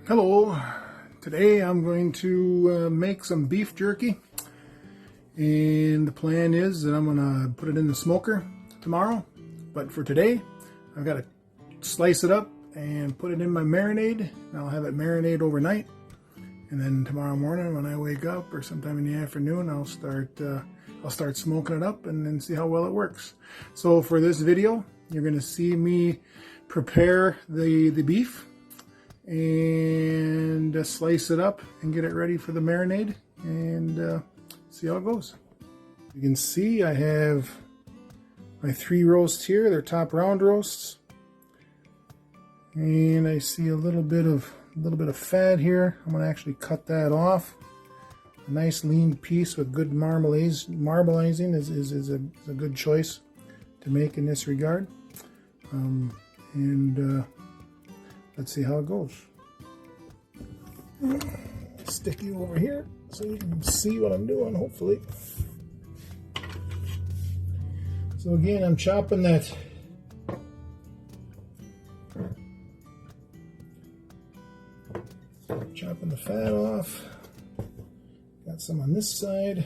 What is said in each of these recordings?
Hello, today I'm going to make some beef jerky, and the plan is that I'm going to put it in the smoker tomorrow, but for today I've got to slice it up and put it in my marinade. I'll have it marinate overnight, and then tomorrow morning when I wake up or sometime in the afternoon I'll start smoking it up and then see how well it works. So for this video you're going to see me prepare the beef and slice it up and get it ready for the marinade and see how it goes. You can see I have my 3 roasts here. They're top round roasts, and I see a little bit of fat here. I'm going to actually cut that off. A nice lean piece with good marbleizing is a good choice to make in this regard. Let's see how it goes. Stick you over here so you can see what I'm doing, hopefully. So again, I'm chopping the fat off. Got some on this side.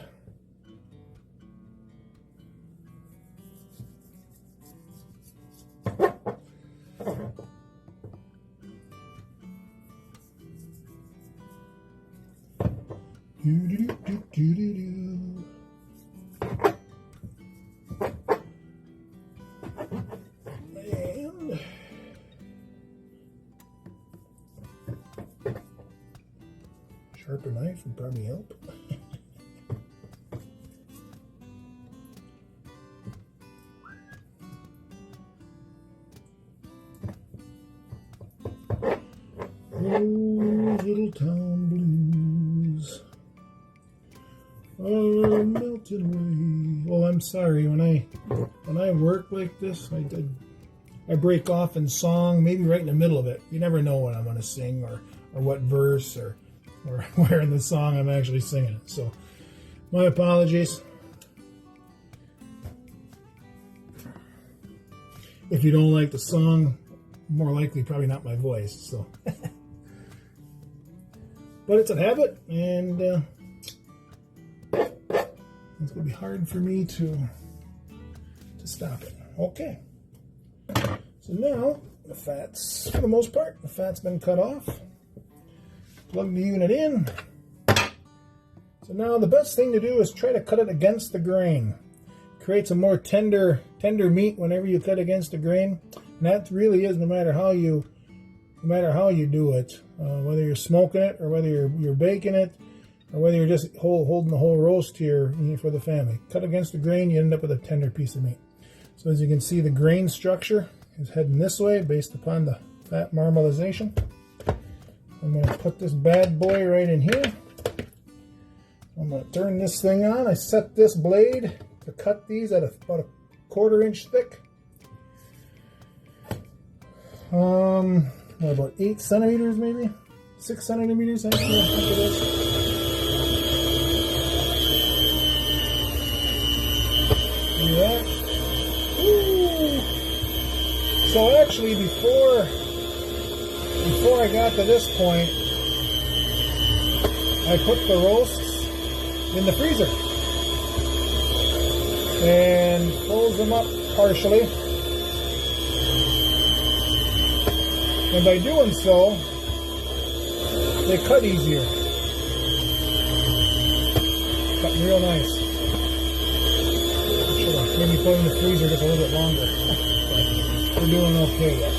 And sharper knife would probably help. Those little town blues are melting away. Oh, I'm sorry. When I work like this, I break off in song, maybe right in the middle of it. You never know when I'm going to sing or what verse or where in the song I'm actually singing it. So, my apologies. If you don't like the song, more likely probably not my voice. So, but it's a habit, and it's going to be hard for me to stop it. Okay. So now, the fat's, for the most part, the fat's been cut off. Plug the unit in. So now the best thing to do is try to cut it against the grain. Creates a more tender meat whenever you cut against the grain. And that really is no matter how you do it. Whether you're smoking it or whether you're baking it, or whether you're just holding the whole roast here for the family. Cut against the grain, you end up with a tender piece of meat. So as you can see, the grain structure is heading this way based upon the fat marbleization. I'm going to put this bad boy right in here. I'm going to turn this thing on. I set this blade to cut these at about a 1/4 inch thick. About 8 centimeters maybe? 6 centimeters actually, I think it is. That. So actually before I got to this point, I put the roasts in the freezer and froze them up partially, and by doing so they cut easier, cut real nice. Maybe put in the freezer just a little bit longer. But we're doing okay yet.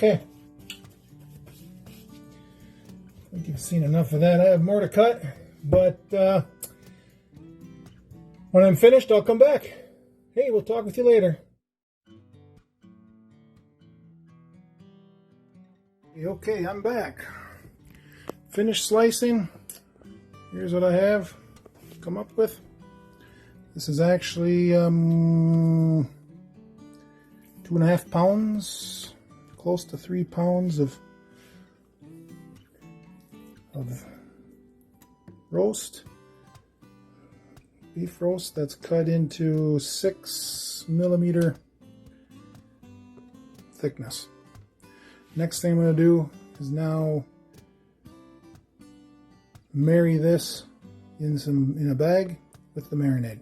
Okay. I think you've seen enough of that. I have more to cut, but when I'm finished, I'll come back. Hey, we'll talk with you later. Okay, I'm back. Finished slicing. Here's what I have come up with. This is actually 2.5 pounds, close to 3 pounds of roast, beef roast that's cut into 6mm thickness. Next thing I'm going to do is now marry this in a bag with the marinade.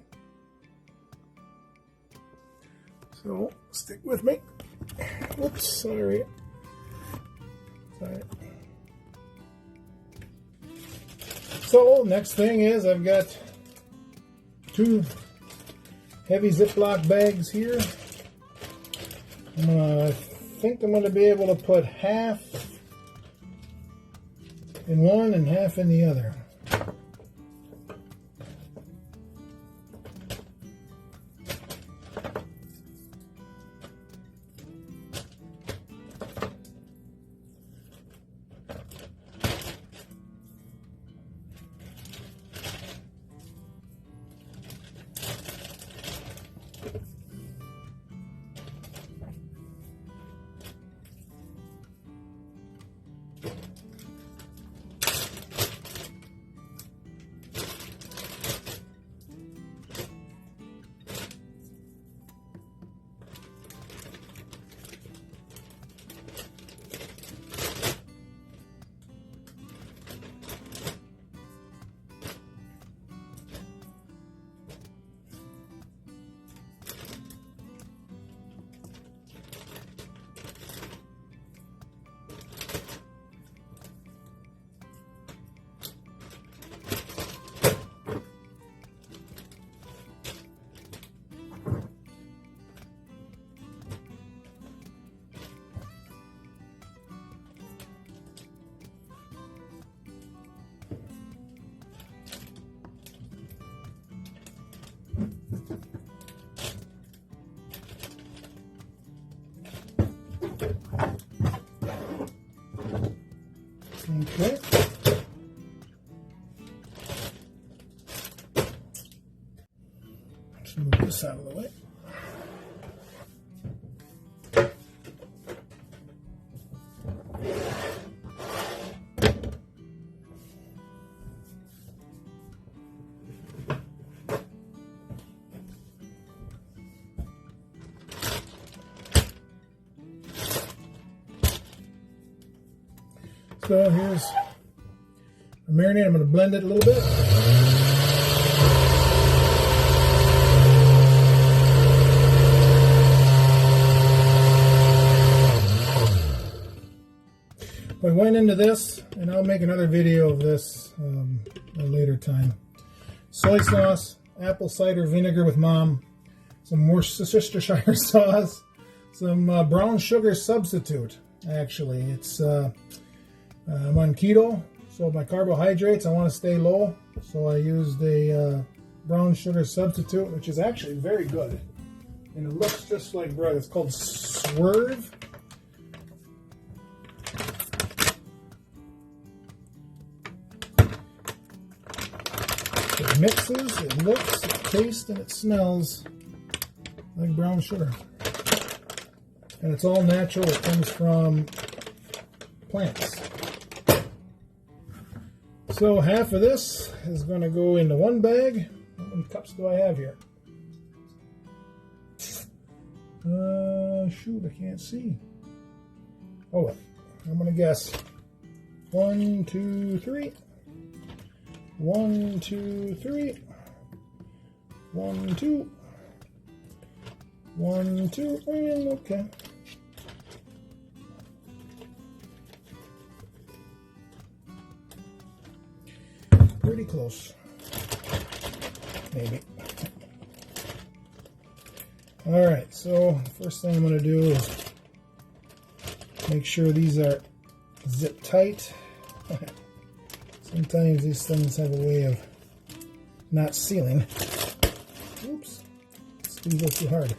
So stick with me. Whoops, sorry. So next thing is I've got 2 heavy Ziploc bags here. I think I'm going to be able to put half in one and half in the other. Okay. Let's move this out of the way. So here's the marinade. I'm going to blend it a little bit. I went into this, and I'll make another video of this at a later time. Soy sauce, apple cider vinegar with mom, some Worcestershire sauce, some brown sugar substitute. Actually, it's I'm on keto, so my carbohydrates I want to stay low, so I used a brown sugar substitute, which is actually very good, and it looks just like bread. It's called Swerve. It mixes, it looks, it tastes, and it smells like brown sugar. And it's all natural. It comes from plants. So half of this is going to go into one bag. How many cups do I have here? Shoot, I can't see. Oh, well, I'm going to guess. 1, 2, 3. 1, 2, 3. 1, 2. 1, 2, and okay. Pretty close. Maybe. Alright, so first thing I'm going to do is Make sure these are zip tight. Sometimes these things have a way of not sealing. Oops, squeeze it too hard.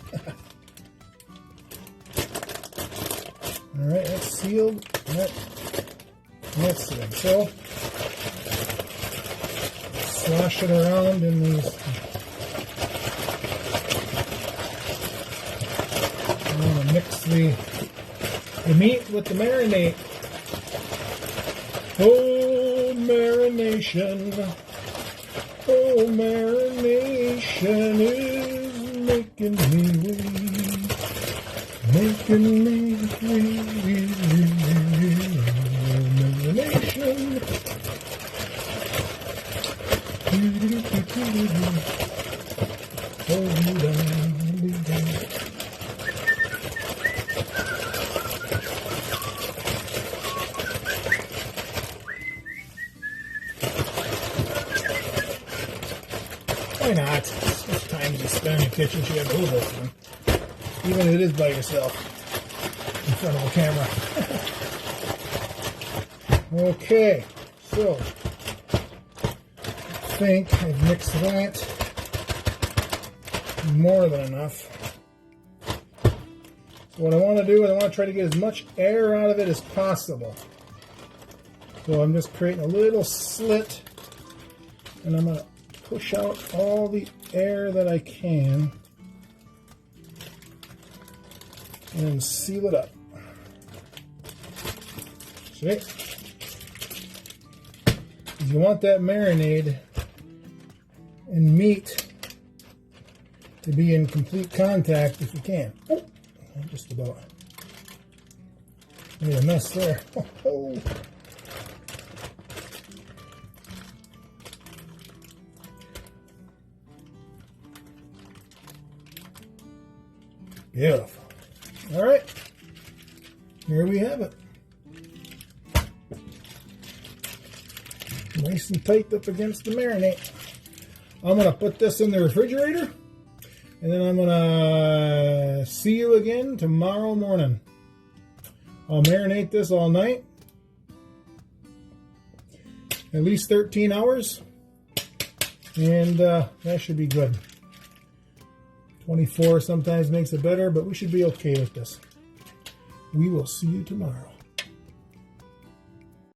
All right, that's sealed. That's sealed. So slosh it around in these. I'm going to mix the meat with the marinade. Oh, marination. Oh, marination is making me weak. Making me weak. Marination. Hold me down. Why not? Sometimes you spend in the kitchen, you have a little bit of fun. Even if it is by yourself in front of a camera. Okay, so I think I've mixed that more than enough. So what I want to do is I want to try to get as much air out of it as possible. So I'm just creating a little slit, and I'm going to push out all the air that I can and then seal it up. See? You want that marinade and meat to be in complete contact if you can. Oh, I just about made a mess there. Oh. Beautiful. All right, here we have it. Nice and tight up against the marinade. I'm going to put this in the refrigerator, and then I'm going to see you again tomorrow morning. I'll marinate this all night, at least 13 hours, and that should be good. 24 sometimes makes it better, but we should be okay with this. We will see you tomorrow.